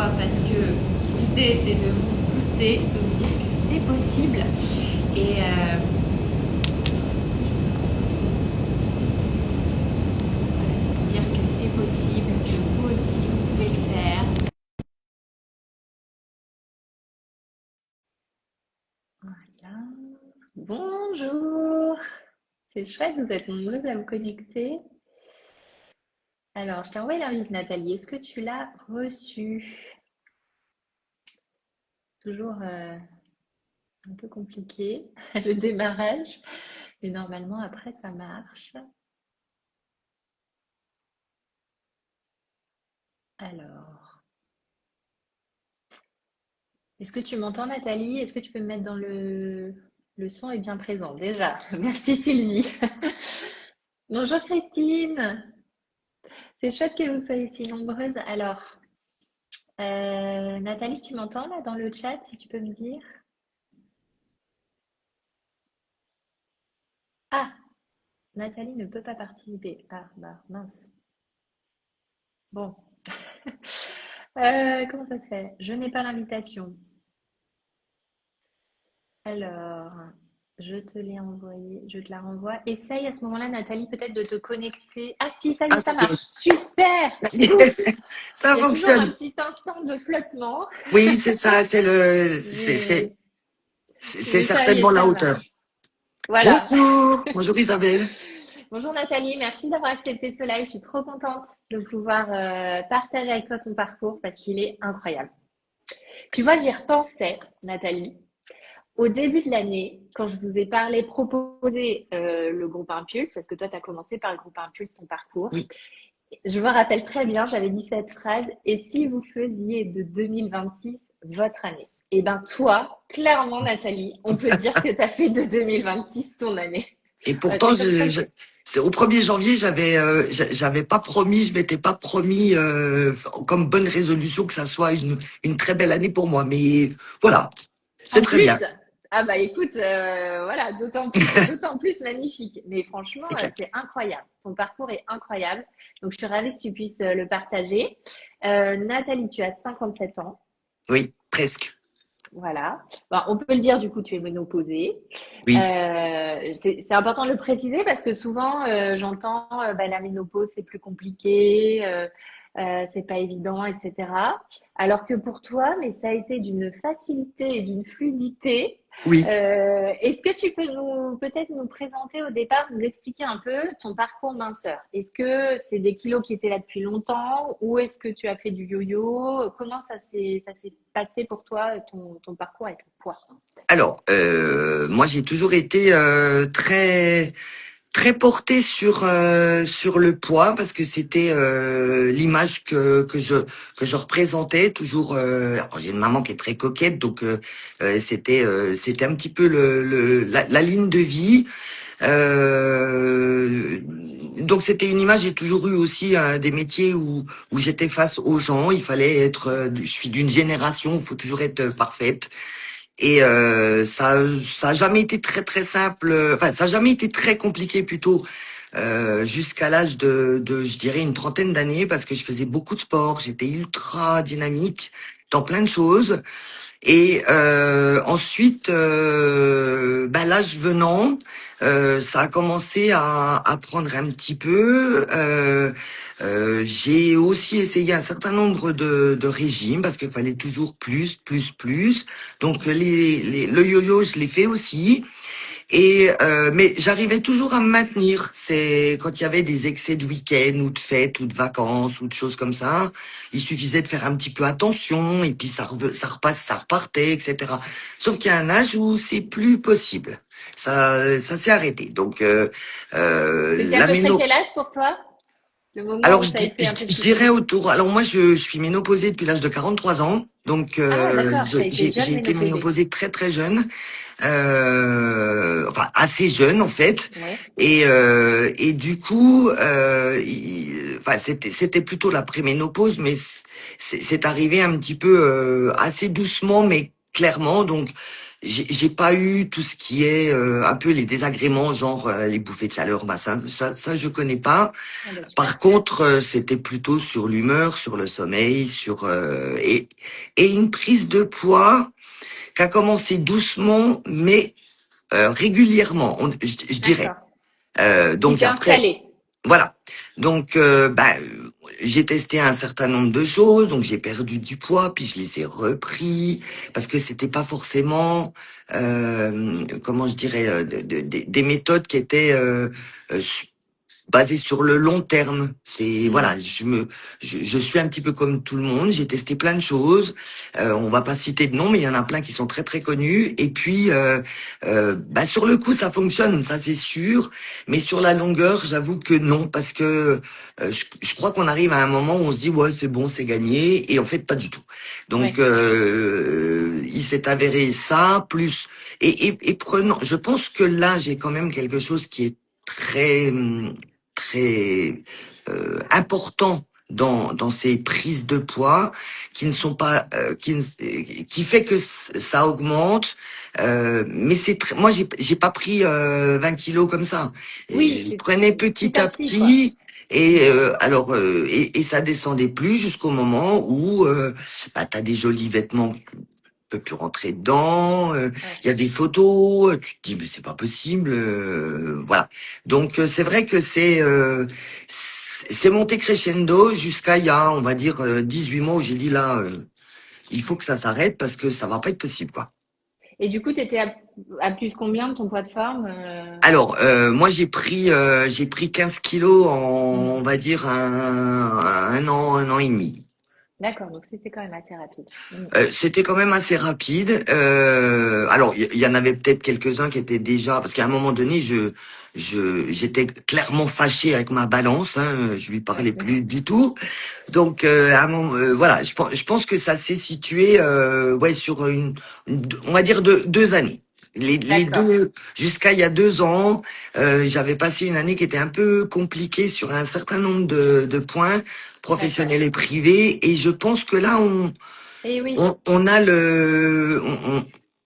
toi parce que l'idée c'est de vous booster, de vous dire que c'est possible et dire que c'est possible, que vous aussi vous pouvez le faire. Voilà. Bonjour, c'est chouette, vous êtes nombreuses à vous connecter. Alors, je t'ai envoyé l'invite Nathalie, est-ce que tu l'as reçue? Toujours un peu compliqué le démarrage, mais normalement après ça marche. Alors, est-ce que tu m'entends Nathalie? Est-ce que tu peux me mettre dans le son est bien présent déjà? Merci Sylvie. Bonjour Christine, c'est chouette que vous soyez si nombreuses. Alors, Nathalie, tu m'entends là dans le chat, si tu peux me dire? Ah, Nathalie ne peut pas participer. Ah, bah mince. Bon, comment ça se fait? Je n'ai pas l'invitation. Alors, je te l'ai envoyé, je te la renvoie. Essaye à ce moment-là, Nathalie, peut-être de te connecter. Ah si, ça y Ah, est, ça ça y marche. Super! est. Ouf! Ça Il y a toujours un fonctionne. petit instant de flottement, Oui, c'est ça, mais, c'est mais ça y certainement est, la ça hauteur. marche. Voilà. Bonjour, bonjour Isabelle. Bonjour Nathalie, merci d'avoir accepté ce live. Je suis trop contente de pouvoir partager avec toi ton parcours parce qu'il est incroyable. Tu vois, j'y repensais, Nathalie. Au début de l'année, quand je vous ai parlé, proposé le groupe Impulse, parce que toi, tu as commencé par le groupe Impulse, ton parcours, Oui. je me rappelle très bien, j'avais dit cette phrase, et si vous faisiez de 2026 votre année? Eh bien, toi, clairement, Nathalie, on peut dire que tu as fait de 2026 ton année. Et pourtant, C'est comme ça que... c'est au 1er janvier, j'avais pas promis, je m'étais pas promis comme bonne résolution que ça soit une très belle année pour moi. Mais voilà, c'est En très plus, bien, ah bah écoute, voilà, d'autant plus, c'est d'autant plus magnifique. Mais franchement, c'est clair. c'est incroyable. Ton parcours est incroyable. Donc, je suis ravie que tu puisses le partager. Nathalie, tu as 57 ans. Oui, presque. Voilà. Bon, on peut le dire, du coup, tu es ménopausée. Oui. C'est important de le préciser parce que souvent, j'entends bah, la ménopause, c'est plus compliqué, c'est pas évident, etc. Alors que pour toi, mais ça a été d'une facilité et d'une fluidité. Oui. Est-ce que tu peux peut-être nous présenter au départ, nous expliquer un peu ton parcours minceur? Est-ce que c'est des kilos qui étaient là depuis longtemps ou est-ce que tu as fait du yo-yo? Comment ça s'est passé pour toi, ton parcours avec le poids? Alors, moi, j'ai toujours été très portée sur le poids parce que c'était l'image que je représentais toujours. Alors, j'ai une maman qui est très coquette, donc c'était un petit peu la ligne de vie. Euh, donc c'était une image. J'ai toujours eu aussi des métiers où j'étais face aux gens. Il fallait être. Je suis d'une génération, il faut toujours être parfaite. Et ça a jamais été très simple. Enfin, ça a jamais été très compliqué plutôt jusqu'à l'âge de je dirais une trentaine d'années parce que je faisais beaucoup de sport. J'étais ultra dynamique dans plein de choses. Et ensuite, bah, l'âge venant, ça a commencé à prendre un petit peu. J'ai aussi essayé un certain nombre de régimes parce qu'il fallait toujours plus. Donc le yo-yo, je l'ai fait aussi. Et mais j'arrivais toujours à me maintenir. C'est quand il y avait des excès de week-end ou de fêtes ou de vacances ou de choses comme ça, il suffisait de faire un petit peu attention et puis ça repasse, ça repartait, etc. Sauf qu'il y a un âge où c'est plus possible. Ça s'est arrêté. Donc C'était à la peu près méno. quel âge pour toi? Le moment Alors où ça a été un peu je plus dirais compliqué? autour. Alors moi je suis ménopausée depuis l'âge de 43 ans. Donc Ah, d'accord, tu as été j'ai jeune été ménopausée. ménopausée très jeune. Enfin assez jeune en fait, Ouais. et du coup, enfin c'était plutôt la préménopause, mais c'est arrivé un petit peu assez doucement, mais clairement. Donc j'ai pas eu tout ce qui est un peu les désagréments, genre les bouffées de chaleur, bah ça je connais pas. Ah bah super. Par contre, c'était plutôt sur l'humeur, sur le sommeil, et une prise de poids qui a commencé doucement, mais régulièrement, je dirais. D'accord. Qui Donc s'est après, installé. voilà. Donc, j'ai testé un certain nombre de choses. Donc, j'ai perdu du poids, puis je les ai repris parce que c'était pas forcément, comment je dirais, des méthodes qui étaient euh, basé sur le long terme. C'est Hmm. voilà, je suis un petit peu comme tout le monde. J'ai testé plein de choses. On va pas citer de noms, mais il y en a plein qui sont très très connus. Et puis, sur le coup, ça fonctionne, ça c'est sûr. Mais sur la longueur, j'avoue que non, parce que je crois qu'on arrive à un moment où on se dit ouais c'est bon, c'est gagné, et en fait pas du tout. Donc, Ouais. il s'est avéré ça plus et prenant. Je pense que là, j'ai quand même quelque chose qui est très très important dans ces prises de poids qui ne sont pas qui fait que ça augmente mais moi j'ai pas pris 20 kilos comme ça. Et Oui, je c'est prenais petit petit à à petit, quoi. petit et et ça descendait plus jusqu'au moment où t'as des jolis vêtements, peut plus rentrer dedans. Ouais. Il y a des photos. Tu te dis mais c'est pas possible. Voilà. Donc c'est vrai que c'est monté crescendo jusqu'à il y a on va dire 18 mois où j'ai dit là il faut que ça s'arrête parce que ça va pas être possible quoi. Et du coup, tu étais à plus combien de ton poids de forme Alors moi j'ai pris 15 kilos en on hmm. va dire un an et demi. D'accord, donc c'était quand même assez rapide. Hmm. C'était quand même assez rapide. Alors, il y en avait peut-être quelques-uns qui étaient déjà, parce qu'à un moment donné, j'étais clairement fâché avec ma balance. Hein, je lui Ouais. parlais plus du tout. Donc, à un moment, voilà, je pense que ça s'est situé, ouais, sur on va dire 2 années. Les D'accord. deux, jusqu'à il y a 2 ans, j'avais passé une année qui était un peu compliquée sur un certain nombre de points D'accord. professionnels et privés, et je pense que là, Et oui. on a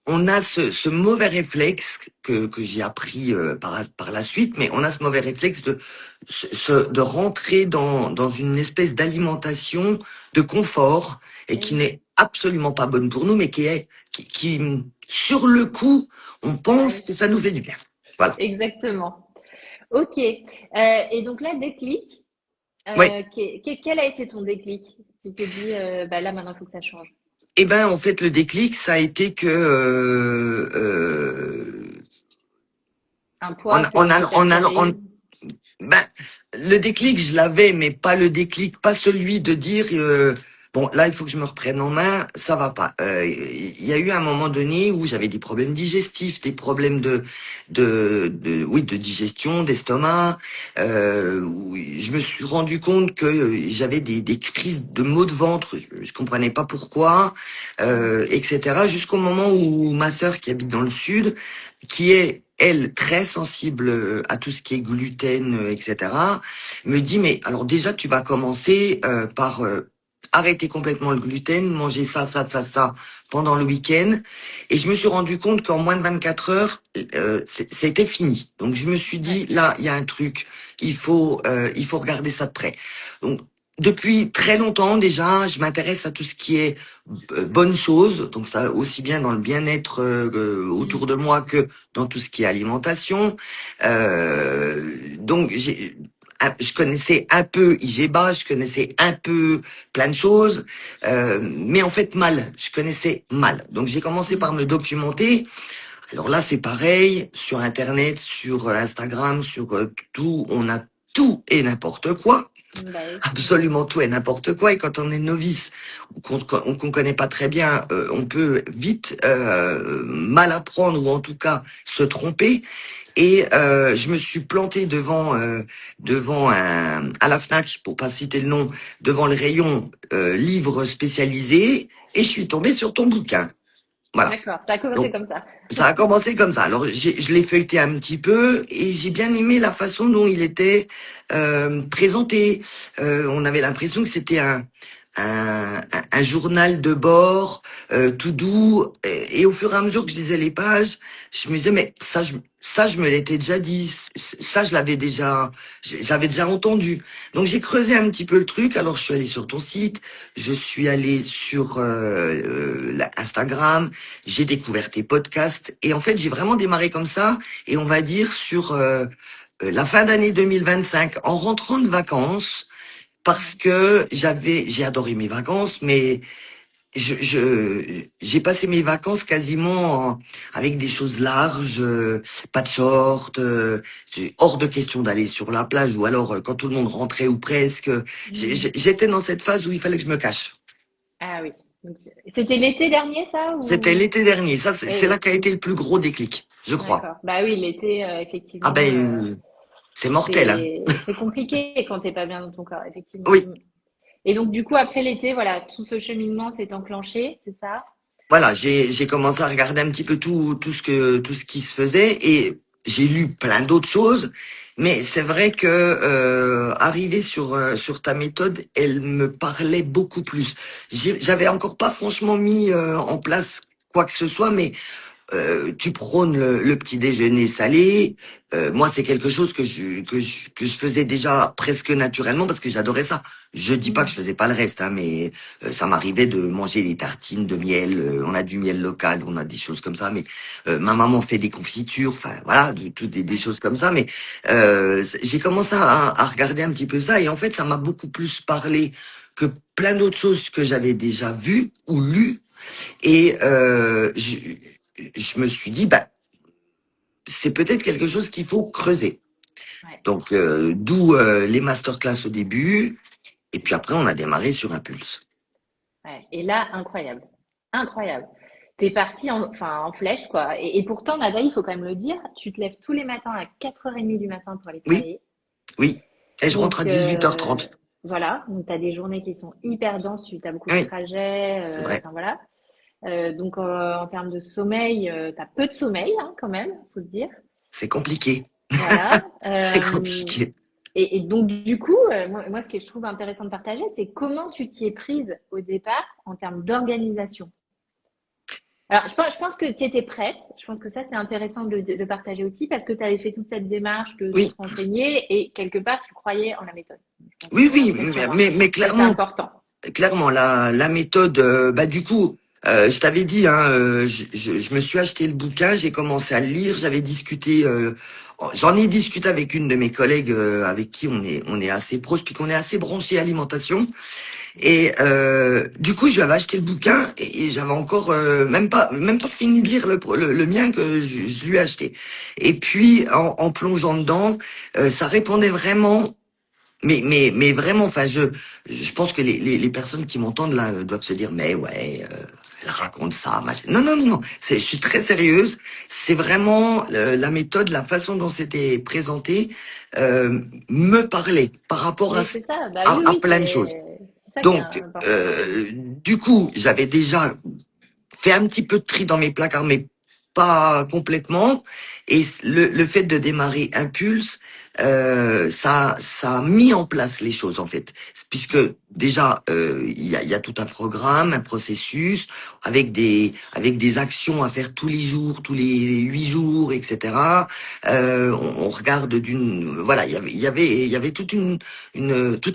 on a ce mauvais réflexe que j'ai appris par la suite, mais on a ce mauvais réflexe de rentrer dans une espèce d'alimentation de confort et Et qui oui. n'est absolument pas bonne pour nous, mais qui sur le coup, on Bah pense oui. que ça nous fait du bien. Voilà. Exactement. Ok. Et donc là, déclic. Ouais. Quel a été ton déclic? Tu t'es dit, bah là, maintenant, il faut que ça change. Eh ben, en fait, le déclic, ça a été que Un poids que tu as on a, perdu. ben, le déclic, je l'avais, mais pas le déclic, pas celui de dire bon, là, il faut que je me reprenne en main, ça va pas. Il y a eu un moment donné où j'avais des problèmes digestifs, des problèmes oui, de digestion, d'estomac. Où je me suis rendu compte que j'avais des crises de maux de ventre, je comprenais pas pourquoi, Hmm. etc. Jusqu'au moment où ma sœur, qui habite dans le sud, qui est elle très sensible à tout ce qui est gluten, etc., me dit mais alors déjà tu vas commencer par arrêter complètement le gluten, manger ça pendant le week-end. Et je me suis rendu compte qu'en moins de 24 heures, c'était fini. Donc je me suis Ouais. dit là il y a un truc, il faut regarder ça de près. Donc depuis très longtemps déjà, je m'intéresse à tout ce qui est bonne chose, donc ça aussi bien dans le bien-être autour Hmm. de moi que dans tout ce qui est alimentation. Donc je connaissais un peu IGBA, je connaissais un peu plein de choses, mais en fait mal, je connaissais mal. Donc j'ai commencé par Hmm. me documenter. Alors là c'est pareil, sur Internet, sur Instagram, sur tout, on a tout et n'importe quoi, Bah oui. absolument tout et n'importe quoi. Et quand on est novice ou qu'on connaît pas très bien, on peut vite mal apprendre ou en tout cas se tromper. Et je me suis planté devant à la Fnac, pour pas citer le nom, devant le rayon livres spécialisés, et je suis tombé sur ton bouquin. Voilà. D'accord. Ça a commencé Donc comme ça. ça a commencé comme ça. Alors je l'ai feuilleté un petit peu et j'ai bien aimé la façon dont il était présenté. On avait l'impression que c'était un journal de bord tout doux. Et au fur et à mesure que je lisais les pages, je me disais, mais ça, je me l'étais déjà dit. Ça, j'avais déjà entendu. Donc j'ai creusé un petit peu le truc. Alors je suis allé sur ton site, je suis allé sur Instagram, j'ai découvert tes podcasts. Et en fait, j'ai vraiment démarré comme ça. Et on va dire sur la fin d'année 2025, en rentrant de vacances, parce que j'ai adoré mes vacances, mais j'ai passé mes vacances quasiment avec des choses larges, pas de short, c'est hors de question d'aller sur la plage, ou alors quand tout le monde rentrait ou presque, j'étais dans cette phase où il fallait que je me cache. Ah oui. Donc, c'était l'été dernier, ça, C'était ou? l'été dernier, ça c'est là Oui, qu'a été le plus gros déclic, je crois. d'accord. Bah oui, l'été, Ah effectivement, ben, c'est mortel, hein. c'est compliqué quand t'es pas bien dans ton corps, effectivement. Oui. Et donc, du coup, après l'été, voilà, tout ce cheminement s'est enclenché, c'est ça? Voilà, j'ai commencé à regarder un petit peu tout ce qui se faisait et j'ai lu plein d'autres choses, mais c'est vrai que arriver sur ta méthode, elle me parlait beaucoup plus. J'avais encore pas franchement mis en place quoi que ce soit, mais tu prônes le petit déjeuner salé. Moi, c'est quelque chose que je faisais déjà presque naturellement parce que j'adorais ça. Je dis pas que je Mhm. faisais pas le reste, hein, mais ça m'arrivait de manger des tartines de miel. On a du miel local, on a des choses comme ça. Mais ma maman fait des confitures, enfin voilà, des Ouais. choses comme ça. Mais j'ai commencé à regarder un petit peu ça et en fait, ça m'a beaucoup plus parlé que plein d'autres choses que j'avais déjà vues ou lues. Et je me suis dit, bah, c'est peut-être quelque chose qu'il faut creuser. Ouais. Donc, d'où les masterclass au début. Et puis après, on a démarré sur Impulse. Ouais. Et là, incroyable. Incroyable. T'es parti enfin, en flèche, quoi. Et pourtant, Nada, il faut quand même le dire, tu te lèves tous les matins à 4h30 du matin pour aller Oui, travailler. oui. Et je rentre Donc, à 18h30. voilà. Donc, tu as des journées qui sont hyper denses, tu as beaucoup de Oui, trajets, c'est vrai. enfin, voilà. Donc, en termes de sommeil, tu as peu de sommeil, hein, quand même, faut le dire. C'est compliqué. Voilà. C'est compliqué. Et donc, du coup, moi, ce que je trouve intéressant de partager, c'est comment tu t'y es prise au départ en termes d'organisation. Alors, je pense que tu étais prête. Je pense que ça, c'est intéressant de partager aussi parce que tu avais fait toute cette démarche de Oui, te renseigner et quelque part, tu croyais en la méthode. Je pense que oui, j'ai oui. l'impression, hein. Mais Ça, c'est clairement, important. clairement, la méthode, bah du coup, je t'avais dit, hein, je me suis acheté le bouquin, j'ai commencé à le lire, j'avais discuté, j'en ai discuté avec une de mes collègues avec qui on est assez proche, puis qu'on est assez branché alimentation. Et du coup, je lui avais acheté le bouquin et j'avais encore même pas fini de lire le mien que je lui ai acheté. Et puis, en plongeant dedans, ça répondait vraiment. Mais vraiment, enfin, je pense que les personnes qui m'entendent là doivent se dire, mais ouais, elle raconte ça, machin. Non, non, non, non. Je suis très sérieuse. C'est vraiment la méthode, la façon dont c'était présenté me parlait par rapport Mais c'est ça. Bah oui, à oui, plein de choses. c'est ça qui est Donc, important. du coup, j'avais déjà fait un petit peu de tri dans mes placards, mais pas complètement. Et le fait de démarrer Impulse, ça a mis en place les choses en fait, puisque déjà il y a tout un programme, un processus avec des actions à faire tous les jours, tous les 8 jours, etc. On regarde voilà, il y avait tout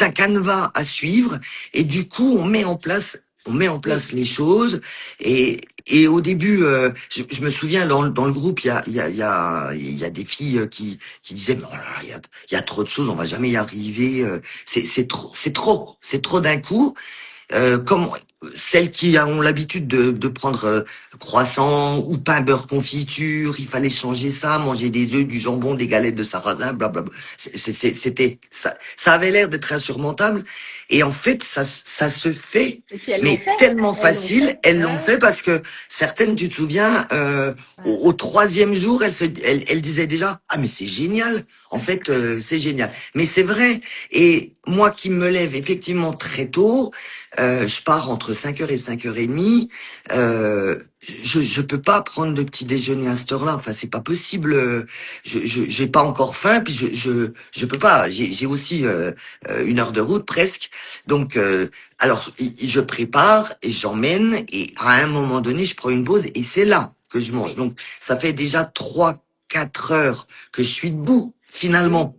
un canevas à suivre et du coup on met en Oui. place les choses et au début, je me souviens dans le groupe, il y a des filles qui disaient, oh là là, il y a trop de choses, on va jamais y arriver. C'est trop d'un coup. Comme celles qui ont l'habitude de prendre croissant ou pain beurre confiture, il fallait changer ça, manger des œufs, du jambon, des galettes de sarrasin, blablabla. C'était ça avait l'air d'être insurmontable. Et en fait, ça se fait, Et puis elles l'ont mais fait. tellement Elles l'ont facile. fait. Elles Ouais, l'ont ouais. fait parce que certaines, tu te souviens, Ouais. au troisième jour, elles disaient déjà, ah mais c'est génial. En fait, c'est génial. Mais c'est vrai. Et moi qui me lève effectivement très tôt. Je pars entre 5h et 5h30. Je peux pas prendre de petit déjeuner à cette heure-là. Enfin, c'est pas possible. J'ai pas encore faim, puis je peux pas. J'ai aussi 1 heure de route presque. Donc, alors, je prépare et j'emmène. Et à un moment donné, je prends une pause et c'est là que je mange. Oui, Donc, ça fait déjà 3, 4 heures que je suis debout oui, finalement.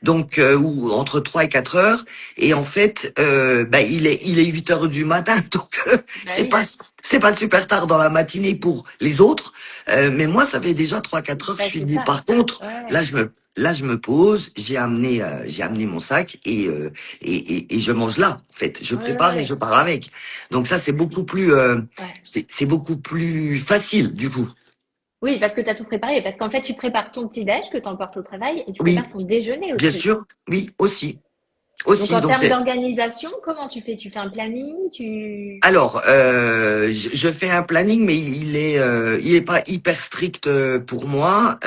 Donc, ou entre 3 et 4 heures. Et en fait, bah, il est 8 heures du matin, donc bah c'est oui. pas c'est pas super tard dans la matinée pour les autres, mais moi ça fait déjà 3, 4 heures que je Bah, suis c'est debout. ça. Par contre, Ouais. là je me pose, j'ai amené mon sac et je mange là. En fait, je Ouais, ouais, prépare et je ouais. pars avec. Donc ça c'est beaucoup plus Ouais. c'est beaucoup plus facile du coup. Oui, parce que tu as tout préparé. Parce qu'en fait, tu prépares ton petit-déj que tu emportes au travail et tu prépares Oui, ton déjeuner bien aussi. sûr, oui aussi Donc, aussi. en Donc termes c'est d'organisation, comment tu fais? Tu fais un planning? Tu... Alors, je fais un planning, mais il est pas hyper strict pour moi,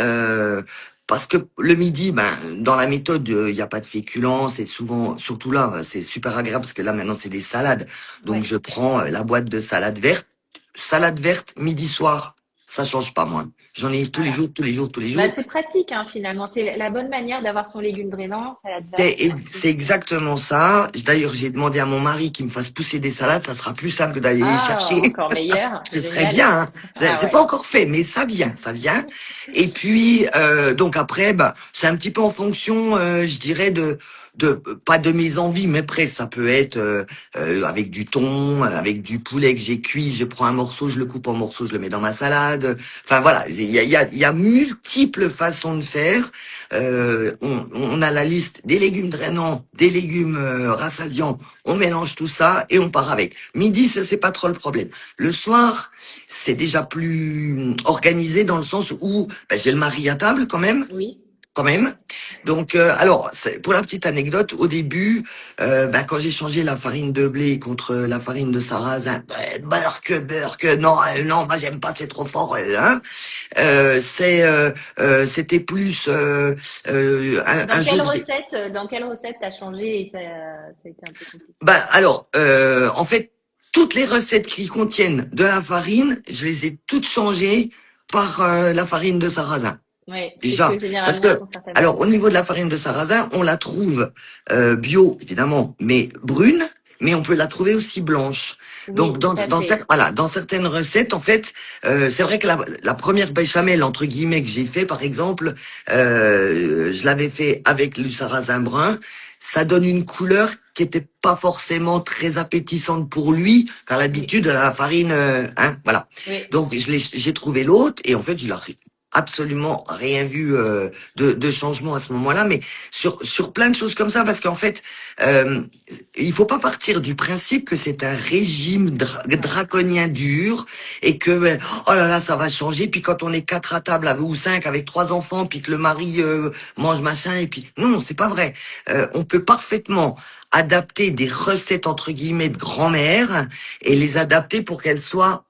parce que le midi, ben, dans la méthode, il n'y a pas de féculents, c'est souvent, surtout là, c'est super agréable parce que là maintenant c'est des salades, donc Ouais. je prends la boîte de salade verte midi soir, ça change pas moi. J'en ai tous les Voilà. jours, tous les jours, tous les Bah, jours. c'est pratique, hein, finalement. C'est la bonne manière d'avoir son légume drainant, salade verte, C'est en plus. c'est exactement ça. D'ailleurs, j'ai demandé à mon mari qu'il me fasse pousser des salades, ça sera plus simple que d'aller les Ah, chercher. encore meilleur. Ce serait Génial. bien, hein. C'est Ah c'est pas ouais. encore fait, mais ça vient, ça vient. Et puis donc après, bah, c'est un petit peu en fonction, je dirais de pas de mes envies, mais presque. Ça peut être avec du thon, avec du poulet que j'ai cuit. Je prends un morceau, je le coupe en morceaux, je le mets dans ma salade. Enfin voilà, il y a multiples façons de faire. On a la liste des légumes drainants, des légumes rassasiants. On mélange tout ça et on part avec. Midi, ça c'est pas trop le problème. Le soir, c'est déjà plus organisé dans le sens où ben, j'ai le mari à table quand même. Oui. Quand même. Donc, alors, pour la petite anecdote, au début, ben, quand j'ai changé la farine de blé contre la farine de sarrasin, ben, beurre que, non, non, moi j'aime pas, c'est trop fort, hein. C'était plus un jour, Dans quelle recette t'as changé et ça a été un peu compliqué? ben, alors, en fait, toutes les recettes qui contiennent de la farine, je les ai toutes changées par la farine de sarrasin. Ouais, c'est ce Déjà, que parce généralement que, font certaines alors, au personnes. niveau de la farine de sarrasin, on la trouve bio, évidemment, mais brune, mais on peut la trouver aussi blanche. Donc, Oui, tout à fait. voilà, dans certaines recettes, en fait, c'est vrai que la première béchamel, entre guillemets, que j'ai fait, par exemple, je l'avais fait avec du sarrasin brun. Ça donne une couleur qui était pas forcément très appétissante pour lui, car Oui, l'habitude, la farine, hein, voilà. oui. Donc, j'ai trouvé l'autre, et en fait, il a absolument rien vu de changement à ce moment-là, mais sur plein de choses comme ça, parce qu'en fait, euh, il faut pas partir du principe que c'est un régime Non. draconien dur et que ben, oh là là ça va changer. Puis quand on est 4 à table ou 5 avec 3 enfants, puis que le mari mange machin, et puis non, c'est pas vrai. On peut parfaitement adapter des recettes entre guillemets de grand-mère et les adapter pour qu'elles soient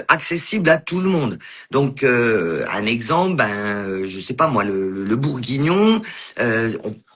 accessible à tout le monde. Donc un exemple, ben je sais pas moi, le bourguignon,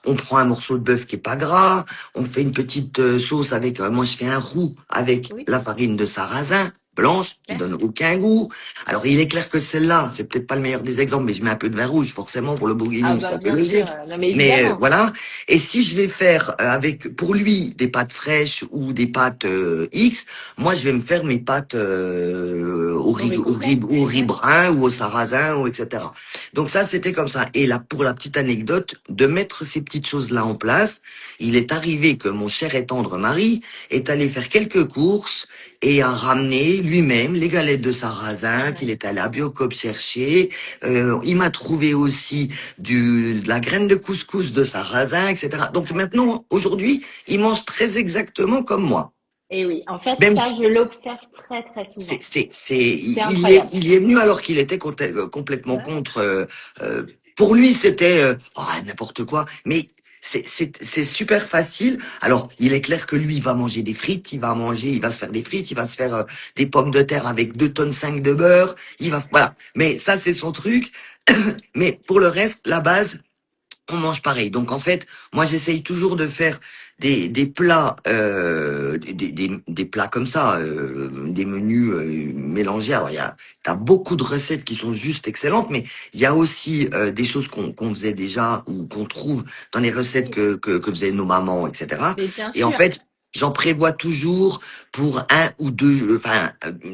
on prend un morceau de bœuf qui est pas gras, on fait une petite sauce avec, moi je fais un roux avec Oui, la farine de sarrasin blanche qui super. donne aucun goût. Alors il est clair que celle-là, c'est peut-être pas le meilleur des exemples, mais je mets un peu de vin rouge forcément pour le Ah bourguignon, c'est bah un peu bien sûr. logique. Non mais Mais évidemment. voilà. Et si je vais faire avec pour lui des pâtes fraîches ou des pâtes X, moi je vais me faire mes pâtes Au riz complet. au riz Ouais. brun ou au sarrasin ou etc. Donc ça c'était comme ça. Et là pour la petite anecdote, de mettre ces petites choses là en place, il est arrivé que mon cher et tendre mari est allé faire quelques courses et a ramené lui-même les galettes de sarrasin qu'il Ouais. est allé à Biocoop chercher. Il m'a trouvé aussi de la graine de couscous de sarrasin, etc. Donc Ouais. maintenant, aujourd'hui, il mange très exactement comme moi. Et oui, en fait, Même ça, si je l'observe très très c'est, souvent. c'est, c'est, C'est il est, incroyable. il y est venu alors qu'il était complètement Ouais. contre. Euh, pour lui, c'était oh, n'importe quoi. Mais c'est super facile. Alors, il est clair que lui, il va manger des frites, il va se faire des frites, il va se faire des pommes de terre avec 2,5 tonnes de beurre. Voilà. Mais ça, c'est son truc. Mais pour le reste, la base, on mange pareil. Donc en fait, moi j'essaye toujours de faire des plats, des plats comme ça, des menus mélangés. Alors t'as beaucoup de recettes qui sont juste excellentes, mais il y a aussi des choses qu'on faisait déjà ou qu'on trouve dans les recettes Oui, que faisaient nos mamans, etc. mais bien Et en sûr. fait, j'en prévois toujours pour un ou deux, enfin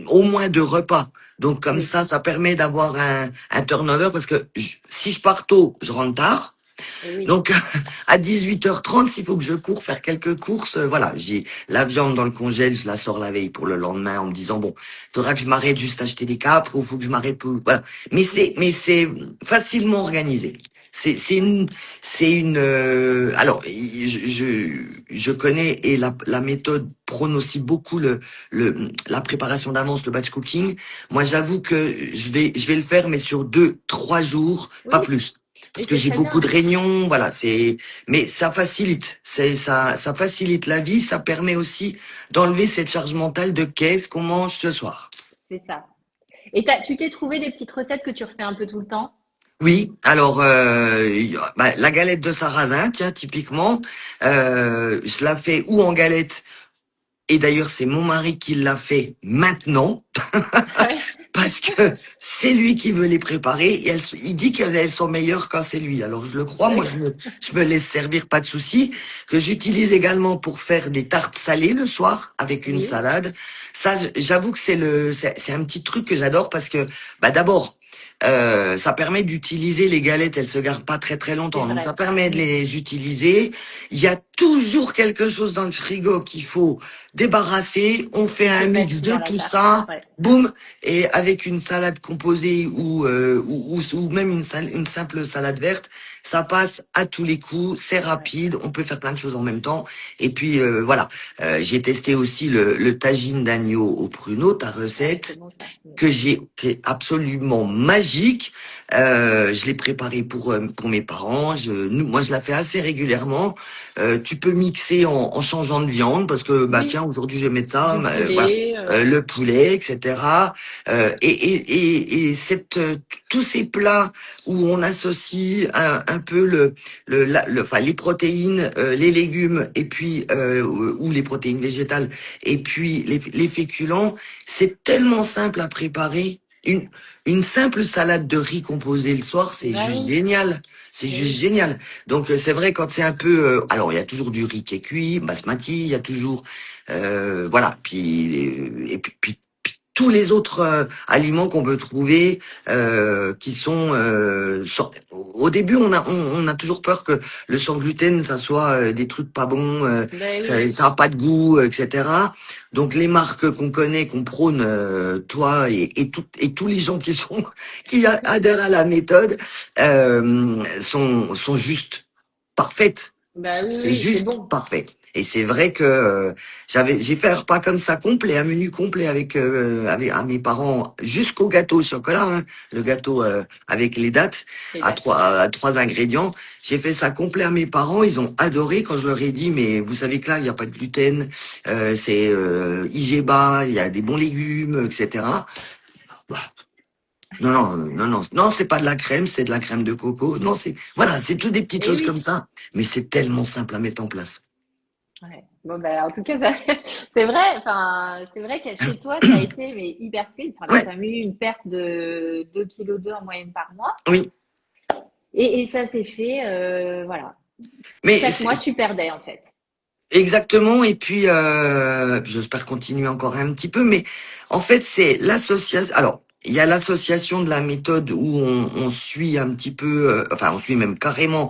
au moins deux repas. Donc comme Oui, ça permet d'avoir un turnover parce que si je pars tôt, je rentre tard. et oui, Donc, à 18h30, s'il faut que je cours faire quelques courses, voilà, j'ai la viande dans le congèle, je la sors la veille pour le lendemain en me disant, bon, faudra que je m'arrête juste acheter des capres ou faut que je m'arrête pour, voilà. oui, Mais c'est facilement organisé. C'est une, alors, je connais et la méthode prône aussi beaucoup la préparation d'avance, le batch cooking. Moi, j'avoue que je vais le faire, mais sur 2, 3 jours, pas oui, plus parce et que c'est j'ai très beaucoup bien. de réunions, voilà, mais ça facilite, ça facilite la vie, ça permet aussi d'enlever cette charge mentale de qu'est-ce qu'on mange ce soir. C'est ça. Et tu t'es trouvé des petites recettes que tu refais un peu tout le temps? Oui, alors la galette de sarrasin, tiens, typiquement, je la fais ou en galette, et d'ailleurs c'est mon mari qui l'a fait maintenant, Ouais, parce que c'est lui qui veut les préparer et il dit qu'elles sont meilleures quand c'est lui. Alors je le crois, moi d'accord. je me laisse servir, pas de souci. Que j'utilise également pour faire des tartes salées le soir avec une Oui, salade. Ça, j'avoue que c'est un petit truc que j'adore parce que bah d'abord ça permet d'utiliser les galettes, elles se gardent pas très très c'est longtemps, donc ça vrai. permet de les utiliser. Il y a toujours quelque chose dans le frigo qu'il faut débarrasser. On fait Tu un peux mix mettre de dans la tout tarte. ça, Ouais, boum, et avec une salade composée ou même une simple salade verte, ça passe à tous les coups, c'est ouais. rapide, on peut faire plein de choses en même temps. Et puis voilà, j'ai testé aussi le tagine d'agneau au pruneau, ta Ouais, c'est recette bon ça. Mm. qui est absolument magique. Je l'ai préparé pour mes parents. Moi, je la fais assez régulièrement. Tu peux mixer en changeant de viande parce que bah Oui, tiens, aujourd'hui je vais mettre ça. du Voilà, poulet. le poulet, etc. Et tous ces plats où on associe un peu enfin les protéines, les légumes et puis ou les protéines végétales et puis les féculents. C'est tellement simple à préparer. Une simple salade de riz composée le soir, c'est Bah juste oui, génial. C'est mais juste oui, génial. Donc c'est vrai quand c'est un peu... alors il y a toujours du riz qui est cuit, basmati, il y a toujours... voilà. Puis tous les autres aliments qu'on peut trouver qui sont... au début, on a toujours peur que le sans gluten, ça soit des trucs pas bons, bah oui, ça a pas de goût, etc. Donc les marques qu'on connaît, qu'on prône, toi et tous les gens qui sont adhèrent à la méthode, sont juste parfaites. bah oui, C'est oui, c'est juste bon. parfait. Et c'est vrai que j'ai fait un repas comme ça complet, un menu complet avec à mes parents jusqu'au gâteau au chocolat, hein, le gâteau avec les dates Les dates. à trois ingrédients. J'ai fait ça complet à mes parents, ils ont adoré quand je leur ai dit mais vous savez que là il n'y a pas de gluten, c'est IG bas, il y a des bons légumes, etc. Bah, non, c'est pas de la crème, c'est de la crème de coco. Non, voilà, c'est toutes des petites Et choses comme oui. ça, mais c'est tellement simple à mettre en place. Ouais. Bon, bah, en tout cas, c'est vrai, enfin, c'est vrai que chez toi, ça a été mais hyper fluide. Enfin, t'as Ouais, quand même eu une perte de 2,2 kg en moyenne par mois. oui, Et ça s'est fait, voilà. mais Chaque mois, tu perdais, en fait. exactement. Et puis, j'espère continuer encore un petit peu, mais en fait, c'est l'association. Alors, il y a l'association de la méthode où on suit un petit peu, enfin, on suit même carrément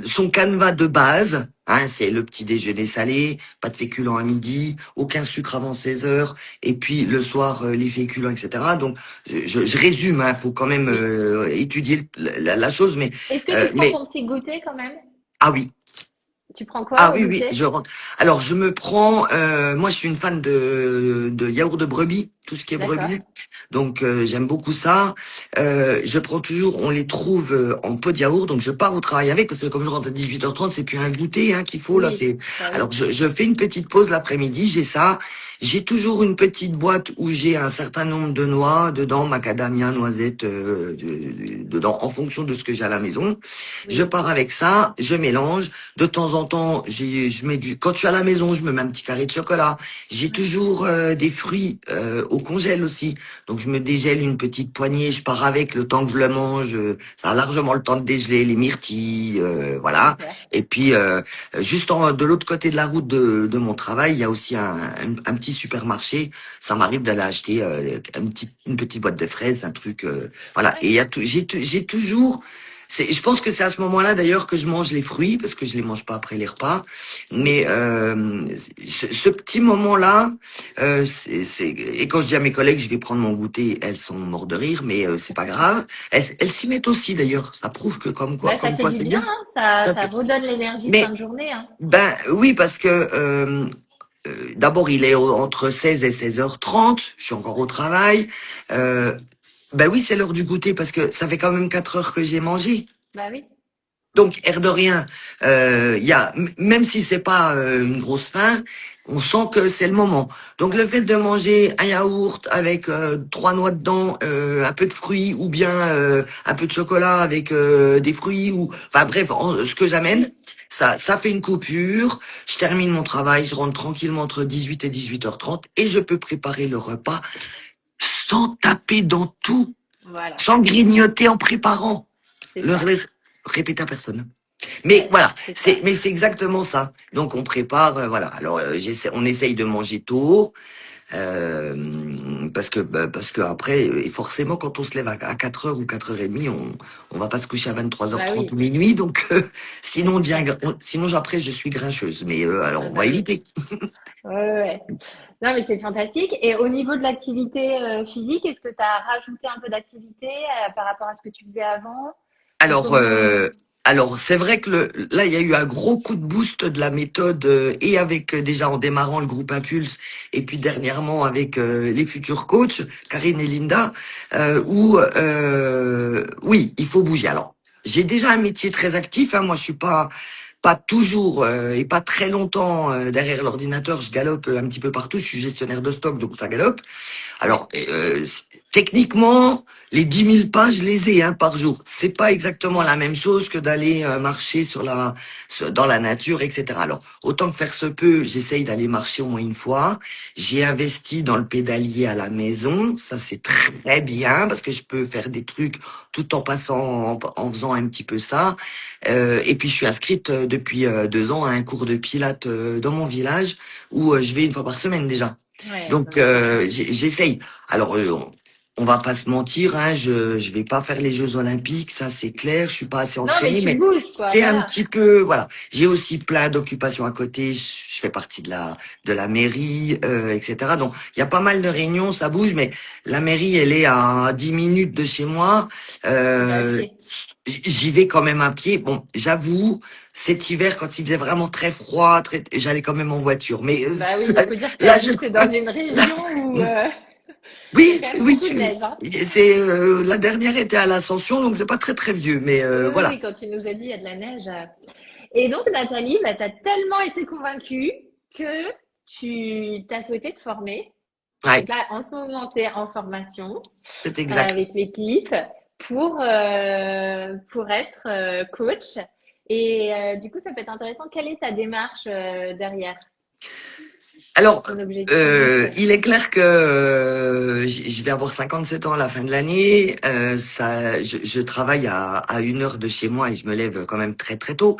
son canevas de base, hein, c'est le petit déjeuner salé, pas de féculents à midi, aucun sucre avant 16 heures, et puis le soir les féculents, etc. Donc je résume, hein, faut quand même Oui. étudier la chose, Est-ce que tu prends mais ton petit goûter quand même? ah oui, Tu prends ah quoi au oui, goûter? je rentre. Alors je me prends, moi je suis une fan de yaourt de brebis. tout ce qui est D'accord. brebis. Donc j'aime beaucoup ça. Je prends toujours, on les trouve en pot de yaourt, donc je pars au travail avec, parce que comme je rentre à 18h30, c'est plus un goûter qu'il faut là. Oui, C'est bah oui. alors je fais une petite pause l'après-midi, j'ai ça. J'ai toujours une petite boîte où j'ai un certain nombre de noix dedans, macadamia, noisettes, dedans, en fonction de ce que j'ai à la maison. Je Oui. pars avec ça, je mélange. De temps en temps, je mets quand je suis à la maison, je me mets un petit carré de chocolat. J'ai Mm. toujours des fruits au congèle aussi. Donc je me dégèle une petite poignée, je pars avec le temps que je le mange. Ça a largement le temps de dégeler les myrtilles, voilà. Super. Et puis juste de l'autre côté de la route de mon travail, il y a aussi un petit supermarché. Ça m'arrive d'aller acheter une petite boîte de fraises, un truc, voilà. Et Ouais. il y a j'ai toujours je pense que c'est à ce moment-là d'ailleurs que je mange les fruits parce que je les mange pas après les repas. Mais ce petit moment-là, et quand je dis à mes collègues je vais prendre mon goûter, elles sont mortes de rire, mais c'est pas grave. Elles s'y mettent aussi d'ailleurs. Ça prouve que Bah, ça comme fait quoi du c'est bien, bien. hein. Ça, Ça ça fait. redonne l'énergie de fin Mais de journée, hein. ben oui parce que d'abord il est entre 16 et 16h30. Je suis encore au travail. Ben oui c'est l'heure du goûter parce que ça fait quand même 4 heures que j'ai mangé. Bah oui. Donc, air de rien, même si c'est pas une grosse faim, on sent que c'est le moment. Donc, le Ouais. fait de manger un yaourt avec 3 noix dedans, un peu de fruits ou bien un peu de chocolat avec des fruits ou, enfin bref, ce que j'amène, ça fait une coupure. Je termine mon travail, je rentre tranquillement entre 18 et 18h30 et je peux préparer le repas sans taper dans tout, Voilà. sans grignoter en préparant. C'est Le ça. répéter à personne. Mais Ouais, voilà, c'est ça. c'est exactement ça. Donc on prépare, voilà. Alors on essaye de manger tôt, parce que après, et forcément quand on se lève à 4 heures ou 4h30, on va pas se coucher à Bah 23h30 ou oui, minuit. Donc bah, sinon c'est ça. sinon après je suis grincheuse. Mais alors Ah on bah va oui. éviter. Ouais, ouais, ouais. Non, mais c'est fantastique. Et au niveau de l'activité physique, est-ce que tu as rajouté un peu d'activité par rapport à ce que tu faisais avant? Ou Alors, comment? c'est vrai que là, il y a eu un gros coup de boost de la méthode et avec déjà en démarrant le groupe Impulse et puis dernièrement avec les futurs coachs, Karine et Linda, où oui, il faut bouger. Alors, j'ai déjà un métier très actif. Moi, je suis pas toujours et pas très longtemps derrière l'ordinateur. Je galope un petit peu partout. Je suis gestionnaire de stock, donc ça galope. Ouais, Alors, techniquement, les 10 000 pas, je les ai par jour. C'est pas exactement la même chose que d'aller marcher dans la nature, etc. Alors, autant que faire se peut, j'essaye d'aller marcher au moins une fois. J'ai investi dans le pédalier à la maison. Ça, c'est très bien parce que je peux faire des trucs tout en en faisant un petit peu ça. Et puis, je suis inscrite depuis 2 ans à un cours de pilates dans mon village où je vais une fois par semaine déjà. ouais, non, Donc mais c'est bien. j'essaye. Alors on va pas se mentir, je vais pas faire les Jeux Olympiques, ça c'est clair. Je suis pas assez Non, mais entraîné, tu mais bouges, quoi, c'est un voilà. petit peu voilà. J'ai aussi plein d'occupations à côté. Je fais partie de la mairie, etc. Donc il y a pas mal de réunions, ça bouge, mais la mairie elle est à 10 minutes de chez moi. Tu vas à Euh, pied. J'y vais quand même à pied. Bon, j'avoue, cet hiver quand il faisait vraiment très froid, j'allais quand même en voiture. Mais Bah oui, il faut dire que là, je t'es dans une là, région où il y a oui, quand même oui, beaucoup de neige, hein. c'est la dernière était à l'Ascension, donc c'est pas très très vieux, mais Oui, oui, voilà. oui, quand tu nous as dit il y a de la neige. Et donc, Nathalie, bah, tu as tellement été convaincue que tu t'as souhaité te former. Ouais, Donc là, en ce moment, tu es en formation c'est avec exact. l'équipe pour être coach. Et du coup, ça peut être intéressant. Quelle est ta démarche derrière Alors, ton objectif? il est clair que je vais avoir 57 ans à la fin de l'année. Je travaille à 1 heure de chez moi et je me lève quand même très très tôt.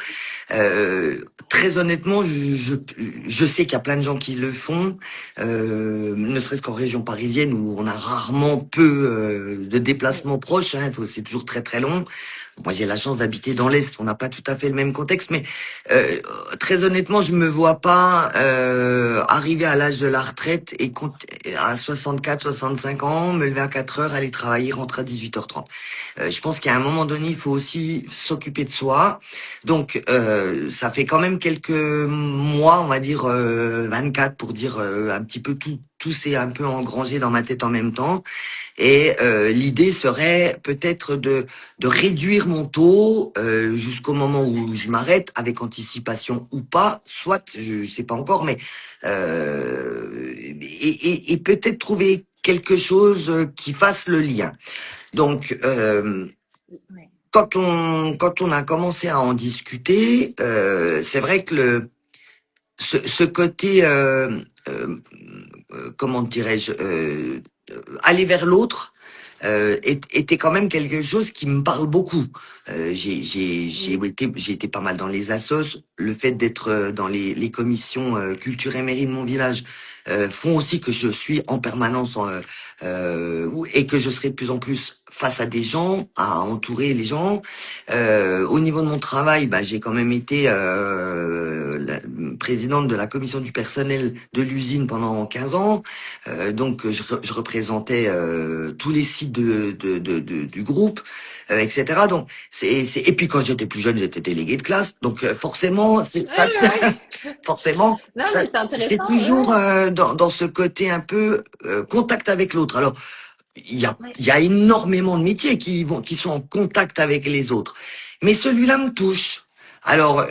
Très honnêtement, je sais qu'il y a plein de gens qui le font, ne serait-ce qu'en région parisienne où on a rarement peu de Mm. déplacements proches. C'est toujours très très long. Moi, j'ai la chance d'habiter dans l'Est, on n'a pas tout à fait le même contexte, mais euh, très honnêtement, je me vois pas arriver à l'âge de la retraite et à 64, 65 ans, me lever à 4 heures, aller travailler, rentrer à 18h30. Je pense qu'à un moment donné, il faut aussi s'occuper de soi. Donc, ça fait quand même quelques mois, on va dire 24 pour dire un petit peu tout tout s'est un peu engrangé dans ma tête en même temps. Et l'idée serait peut-être de réduire mon taux jusqu'au moment où je m'arrête, avec anticipation ou pas, soit, je sais pas encore, mais et peut-être trouver quelque chose qui fasse le lien. Donc, Ouais. quand on a commencé à en discuter, c'est vrai que ce côté, comment dirais-je, aller vers l'autre, était quand même quelque chose qui me parle beaucoup. Oui. J'ai été pas mal dans les assos. Le fait d'être dans les commissions culture et mairie de mon village font aussi que je suis en permanence et que je serai de plus en plus face à des gens, à entourer les gens. Au niveau de mon travail, bah, j'ai quand même été la présidente de la commission du personnel de l'usine pendant 15 ans. Donc je représentais tous les sites du groupe, etc. Donc et puis quand j'étais plus jeune, j'étais délégué de classe. Donc forcément, ça, Ouais, ouais. forcément, Non, ça, mais c'est c'est intéressant. toujours Ouais. dans ce côté un peu contact avec l'autre. Alors Ouais. il y a énormément de métiers qui sont en contact avec les autres, mais celui-là me touche. Alors,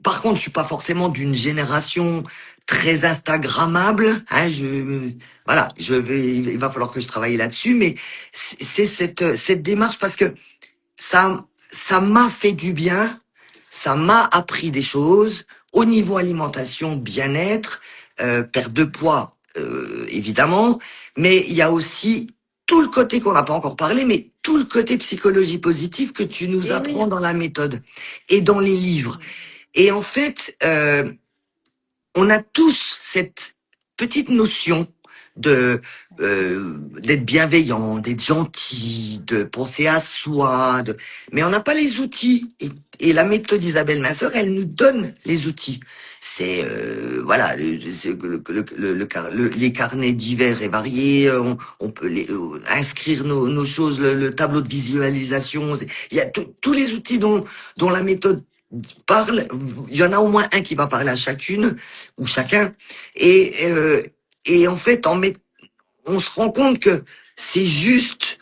par contre, je suis pas forcément d'une génération très instagrammable. Hein, voilà, il va falloir que je travaille là-dessus, mais c'est cette démarche parce que ça m'a fait du bien, ça m'a appris des choses au niveau alimentation, bien-être, perte de poids, évidemment, mais il y a aussi tout le côté qu'on n'a pas encore parlé, mais tout le côté psychologie positive que tu nous Et apprends oui. dans la méthode et dans les livres. Et en fait, on a tous cette petite notion de d'être bienveillant, d'être gentil, de penser à soi, mais on n'a pas les outils. Et la méthode d'Isabelle Masseur, elle nous donne les outils. C'est voilà, les carnets divers et variés. On peut inscrire nos choses, le tableau de visualisation. Il y a tous les outils dont la méthode parle. Il y en a au moins un qui va parler à chacune ou chacun. Et, euh, et en fait, on se rend compte que c'est juste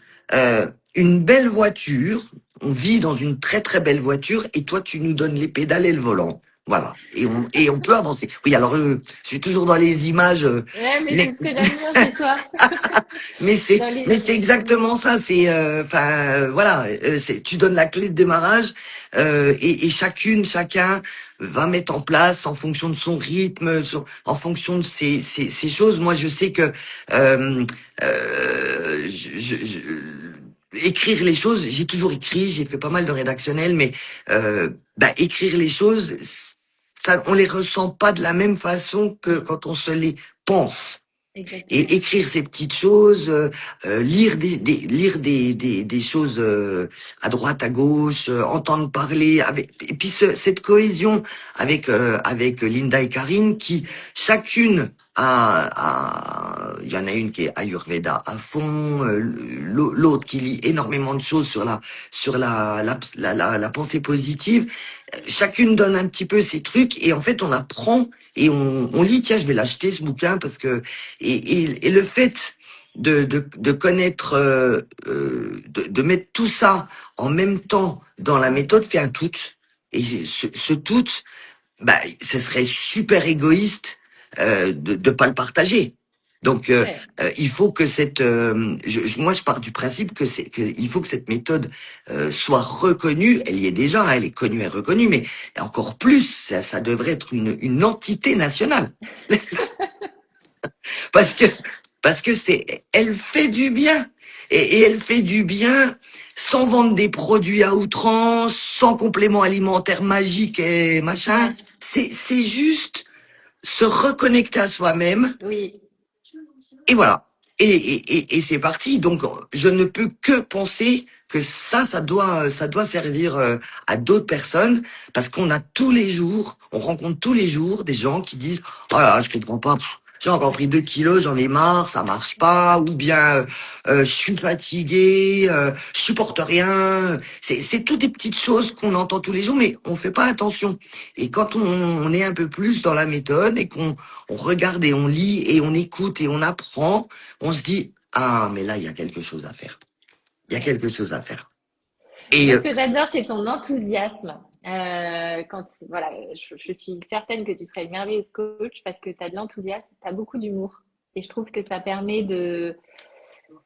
une belle voiture. On vit dans une très très belle voiture et toi tu nous donnes les pédales et le volant. Voilà. Et on peut avancer. Oui, alors je suis toujours dans les images, Ouais, mais mais c'est ce que j'aime bien chez toi. Dans les mais c'est images. exactement ça. C'est enfin voilà. Tu donnes la clé de démarrage et chacun va mettre en place en fonction de son rythme, en fonction de ses choses. Moi, je sais que euh, écrire les choses, j'ai toujours écrit, j'ai fait pas mal de rédactionnel, mais bah, écrire les choses, ça, on les ressent pas de la même façon que quand on se les pense. Et Exactement. écrire ces petites choses, lire des choses à droite, à gauche, entendre parler avec et puis cette cohésion avec Linda et Karine qui chacune il y en a une qui est Ayurveda à fond, l'autre qui lit énormément de choses sur la pensée positive. Chacune donne un petit peu ses trucs et en fait on apprend et on lit. Tiens, je vais l'acheter ce bouquin parce que et le fait de connaître, de mettre tout ça en même temps dans la méthode fait un tout. Et ce tout, bah, ce serait super égoïste de pas le partager. Donc, Ouais. il faut que moi, je pars du principe que il faut que cette méthode soit reconnue. Elle y est déjà, hein, elle est connue et reconnue, mais encore plus, ça devrait être une entité nationale. Parce que, elle fait du bien. Et elle fait du bien sans vendre des produits à outrance, sans compléments alimentaires magiques et machin. Ouais. C'est juste se reconnecter à soi-même. Oui. Et voilà. Et c'est parti. Donc, je ne peux que penser que ça doit servir à d'autres personnes parce qu'on a tous les jours, on rencontre tous les jours des gens qui disent, oh là, là, je comprends pas. j'ai encore pris 2 kilos, j'en ai marre, ça marche pas, ou bien je suis fatiguée, je supporte rien. C'est toutes des petites choses qu'on entend tous les jours, mais on fait pas attention. Et quand on est un peu plus dans la méthode et qu'on regarde et on lit et on écoute et on apprend, on se dit ah mais là il y a quelque chose à faire. Il y a Ouais. quelque chose à faire. Et Moi, ce que j'adore, c'est ton enthousiasme. Voilà, je suis certaine que tu serais une merveilleuse coach parce que tu as de l'enthousiasme, tu as beaucoup d'humour. Et je trouve que ça permet de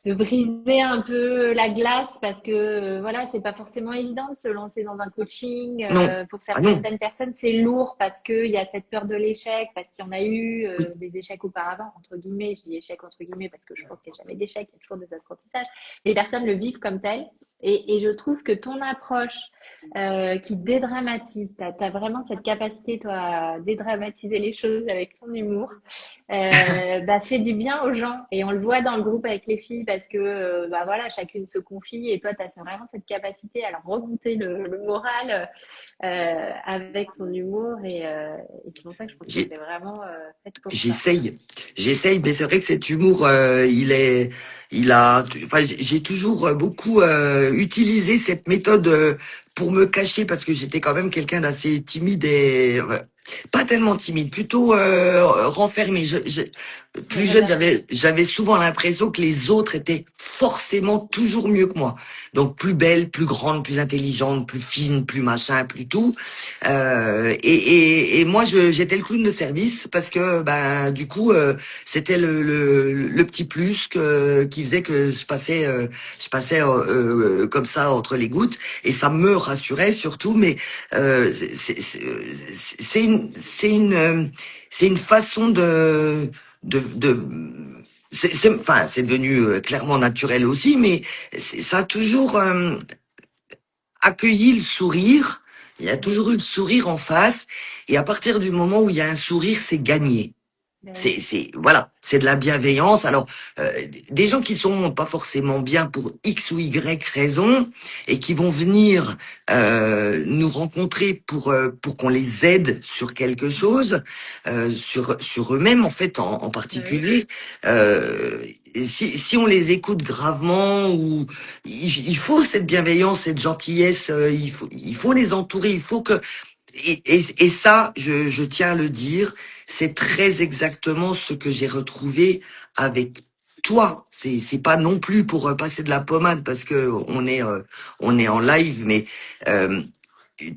briser un peu la glace parce que voilà, c'est pas forcément évident de se lancer dans un coaching. non, Pour ah non, certaines personnes, c'est lourd parce qu'il y a cette peur de l'échec, parce qu'il y en a eu oui, des échecs auparavant, entre guillemets. Je dis échec entre guillemets parce que je pense qu'il n'y a jamais d'échec, il y a toujours des apprentissages. Les personnes le vivent comme tel. Et je trouve que ton approche qui dédramatise, tu as vraiment cette capacité, toi, à dédramatiser les choses avec ton humour bah, fait du bien aux gens. Et on le voit dans le groupe avec les filles parce que bah, voilà, chacune se confie et toi, tu as vraiment cette capacité à leur remonter le moral avec ton humour. Et c'est pour ça que je pense que j'ai tu es vraiment faite pour ça. J'essaye, mais c'est vrai que cet humour, enfin, j'ai toujours beaucoup utilisé cette méthode pour me cacher parce que j'étais quand même quelqu'un d'assez timide et pas tellement timide, plutôt renfermé. Ouais, Plus jeune, réservé. j'avais souvent l'impression que les autres étaient forcément toujours mieux que moi. Donc plus belle, plus grande, plus intelligente, plus fine, plus machin, plus tout. Et moi, j'étais le clown de service parce que, ben, du coup, c'était le petit plus qui faisait que je passais comme ça entre les gouttes et ça me rassurait surtout. Mais c'est une façon de enfin, c'est devenu clairement naturel aussi, mais ça a toujours accueilli le sourire. Il y a Oui, toujours eu le sourire en face. Et à partir du moment où il y a un sourire, c'est gagné. ben oui. Voilà, c'est de la bienveillance. Alors, euh, des gens qui sont pas forcément bien pour X ou Y raison et qui vont venir nous rencontrer pour qu'on les aide sur quelque chose, sur eux-mêmes en fait en Ben oui. particulier. Si on les écoute gravement ou il faut cette bienveillance, cette gentillesse, il faut les entourer, il faut que et ça, je tiens à le dire, c'est très exactement ce que j'ai retrouvé avec toi. C'est pas non plus pour passer de la pommade parce que on est en live, mais euh,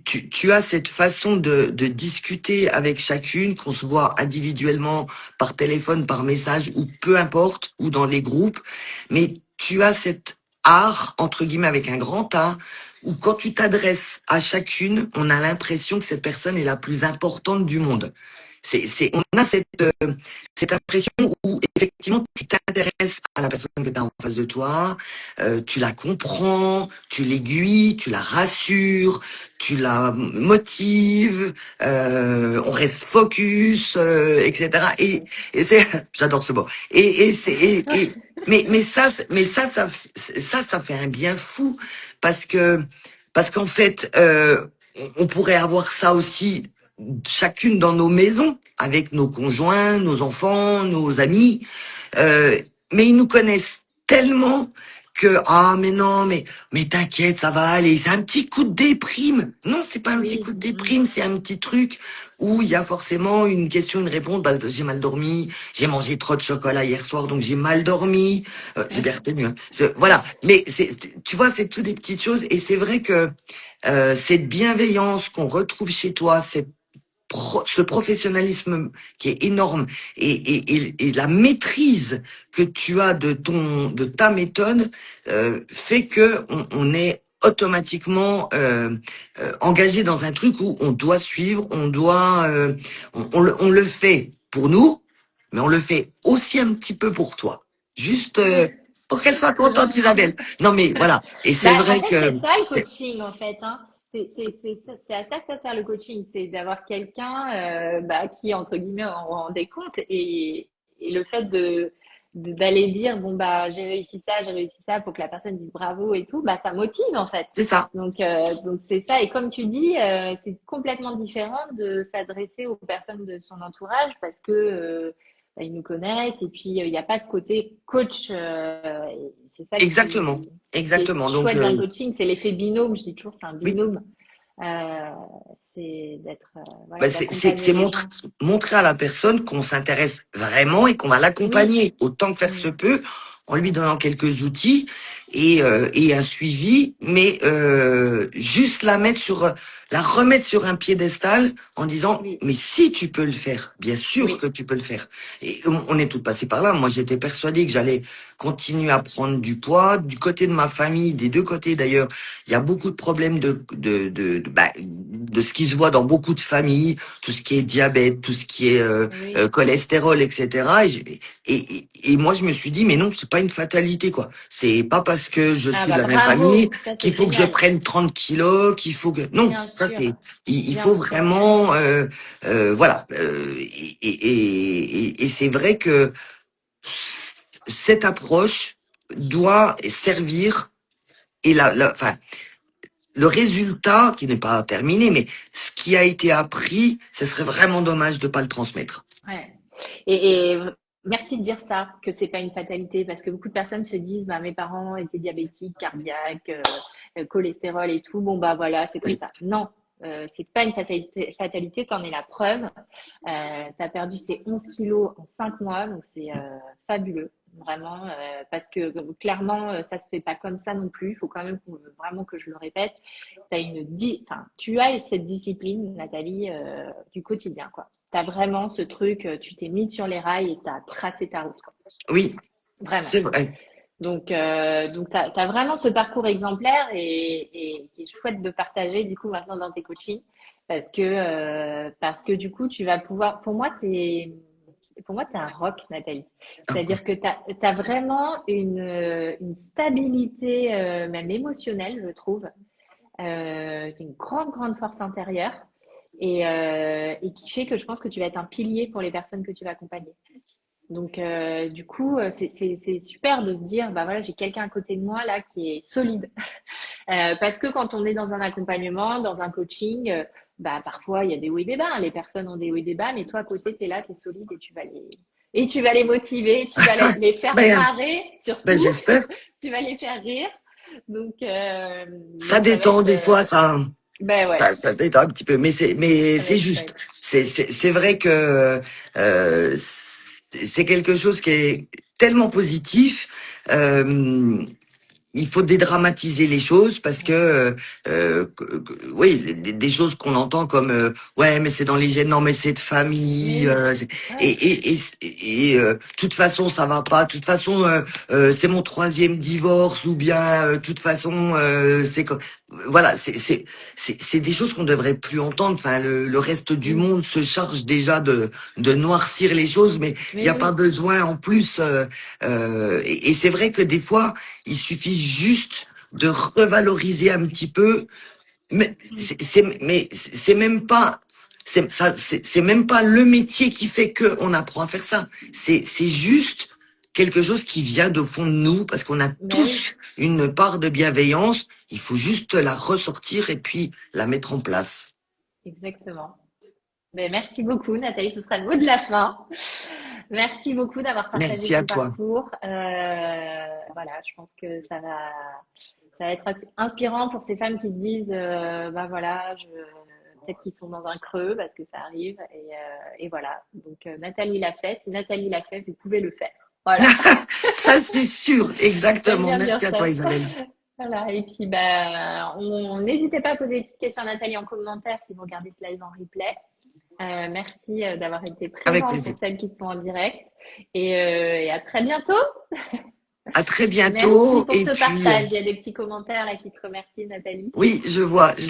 tu as cette façon de discuter avec chacune, qu'on se voit individuellement, par téléphone, par message, ou peu importe, ou dans les groupes, mais tu as cet art, entre guillemets, avec un grand A, où quand tu t'adresses à chacune, on a l'impression que cette personne est la plus importante du monde. On a cette impression où effectivement tu t'intéresses à la personne que tu as en face de toi, tu la comprends, tu l'aiguilles, tu la rassures, tu la motives, on reste focus, etc. Et c'est, j'adore ce mot. Mais ça fait un bien fou parce que parce qu'en fait, on pourrait avoir ça aussi chacune dans nos maisons, avec nos conjoints, nos enfants, nos amis, euh, mais ils nous connaissent tellement que ah mais non mais t'inquiète ça va aller, c'est un petit coup de déprime. Non, c'est pas un petit Oui. coup de déprime, c'est un petit truc où il y a forcément une question, une réponse. Bah, parce que j'ai mal dormi, j'ai mangé trop de chocolat hier soir donc j'ai mal dormi, j'ai bien retenu, hein. Voilà, mais tu vois, c'est tout des petites choses et c'est vrai que cette bienveillance qu'on retrouve chez toi, ce professionnalisme qui est énorme et la maîtrise que tu as de ta méthode fait que on est automatiquement engagé dans un truc où on doit suivre, on le fait pour nous, mais on le fait aussi un petit peu pour toi, juste pour qu'elle soit C'est contente, gentil. Isabelle. Non mais voilà, et c'est Bah, en vrai fait, c'est que ça le coaching, en fait, hein. C'est à ça que ça sert le coaching, c'est d'avoir quelqu'un bah, qui, entre guillemets, en rend des comptes et le fait d'aller dire, bon, bah, j'ai réussi ça pour que la personne dise bravo et tout, bah, ça motive, en fait. c'est ça. Donc c'est ça. Et comme tu dis, c'est complètement différent de s'adresser aux personnes de son entourage ils nous connaissent. Et puis, il n'y a pas ce côté coach. Et c'est ça Exactement, qui est exactement. Donc, chouette dans le coaching, c'est l'effet binôme. Je dis toujours, c'est un oui. binôme. Euh, c'est d'être, voilà, Bah, d'accompagner c'est les gens. montrer à la personne qu'on s'intéresse vraiment et qu'on va Oui. l'accompagner autant que faire se Mm. peut en lui donnant quelques outils et un suivi, mais juste la remettre sur un piédestal en disant, Oui. mais si tu peux le faire, bien sûr que Oui. tu peux le faire. Et on est toutes passées par là. Moi, j'étais persuadée que j'allais continuer à prendre du poids. Du côté de ma famille, des deux côtés d'ailleurs, il y a beaucoup de problèmes de ce qui se voit dans beaucoup de familles, tout ce qui est diabète, tout ce qui est Oui. cholestérol, etc. Et moi, je me suis dit, mais non, c'est pas une fatalité, quoi. C'est pas parce que je Ah suis de bah la même famille bravo. Ça, c'est qu'il faut que je génial. prenne 30 kilos, qu'il faut que... Non, Bien ça sûr. c'est... Il Bien faut sûr. vraiment... voilà. Et c'est vrai que cette approche doit servir et enfin, le résultat, qui n'est pas terminé, mais ce qui a été appris, ce serait vraiment dommage de pas le transmettre. Ouais. Et merci de dire ça, que c'est pas une fatalité, parce que beaucoup de personnes se disent, bah, mes parents étaient diabétiques, cardiaques, cholestérol et tout. Bon, bah voilà, c'est comme Oui, ça. Non, c'est pas une fatalité, t'en es la preuve. T'as perdu ces 11 kilos en 5 mois, donc c'est fabuleux, vraiment, parce que clairement, ça se fait pas comme ça non plus. Il faut quand même vraiment que je le répète. Enfin, tu as cette discipline, Nathalie, du quotidien, quoi. T'as vraiment ce truc, tu t'es mise sur les rails et t'as tracé ta route, quoi. oui, Vraiment. c'est vrai. Donc t'as vraiment ce parcours exemplaire et qui est chouette de partager du coup maintenant dans tes coachings parce que du coup tu vas pouvoir. Pour moi t'es un rock, Nathalie. C'est-à-dire que t'as vraiment une stabilité même émotionnelle, je trouve, une grande force intérieure et qui fait que je pense que tu vas être un pilier pour les personnes que tu vas accompagner. Donc, du coup, c'est super de se dire, bah voilà, j'ai quelqu'un à côté de moi là qui est solide. Parce que quand on est dans un accompagnement, dans un coaching, bah parfois il y a des hauts et des bas. Les personnes ont des hauts et des bas, mais toi à côté, tu es là, tu es solide et tu vas les motiver, tu vas les faire Ben, marrer ben surtout, j'espère. tu vas les faire rire. Donc, Ça ça va détend être, des fois, ben ouais, ça détend un petit peu, mais ça va c'est être juste. chouette. C'est vrai que c'est quelque chose qui est tellement positif. Il faut dédramatiser les choses parce que, oui, des choses qu'on entend comme ouais, mais c'est dans les gènes, non, mais c'est de Mais famille, oui, et ouais, toute façon ça va pas, toute façon c'est mon troisième divorce ou bien toute façon c'est comme voilà, c'est des choses qu'on devrait plus entendre. Enfin, le reste du oui, monde se charge déjà de noircir les choses, mais il n'y mais a pas oui, besoin en plus. Et c'est vrai que des fois il suffit juste de revaloriser un petit peu, mais c'est même pas c'est même pas le métier qui fait que on apprend à faire ça. C'est juste quelque chose qui vient de fond de nous parce qu'on a ben oui, tous une part de bienveillance. Il faut juste la ressortir et puis la mettre en place. exactement. Ben, merci beaucoup, Nathalie. Ce sera le mot de la fin. Merci beaucoup d'avoir partagé Merci à ton toi. parcours. Voilà, je pense que ça va être inspirant pour ces femmes qui se disent, bah voilà, peut-être qu'ils sont dans un creux parce que ça arrive. Et voilà. Donc, Nathalie l'a fait. Si Nathalie l'a fait, vous pouvez le faire. Voilà. Ça c'est sûr, J'aime exactement. bien dire Merci à toi ça. Isabelle. Voilà. Et puis, bah, n'hésitez pas à poser des petites questions à Nathalie en commentaire si vous regardez ce live en replay. Merci d'avoir été Avec présente plaisir. pour celles qui sont en direct. Et à très bientôt. À très Merci bientôt pour et ce puis partage. Il y a des petits commentaires là qui te remercient, Nathalie. oui, je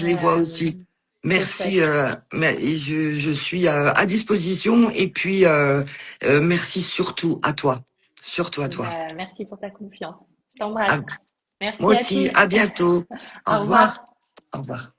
les vois aussi. Trop Merci, chouette. mais je suis à disposition et puis merci surtout à toi. Bah, merci pour ta confiance. Je À- t'embrasse. moi Merci à aussi, tous. à bientôt. Au Au revoir. revoir. Au revoir.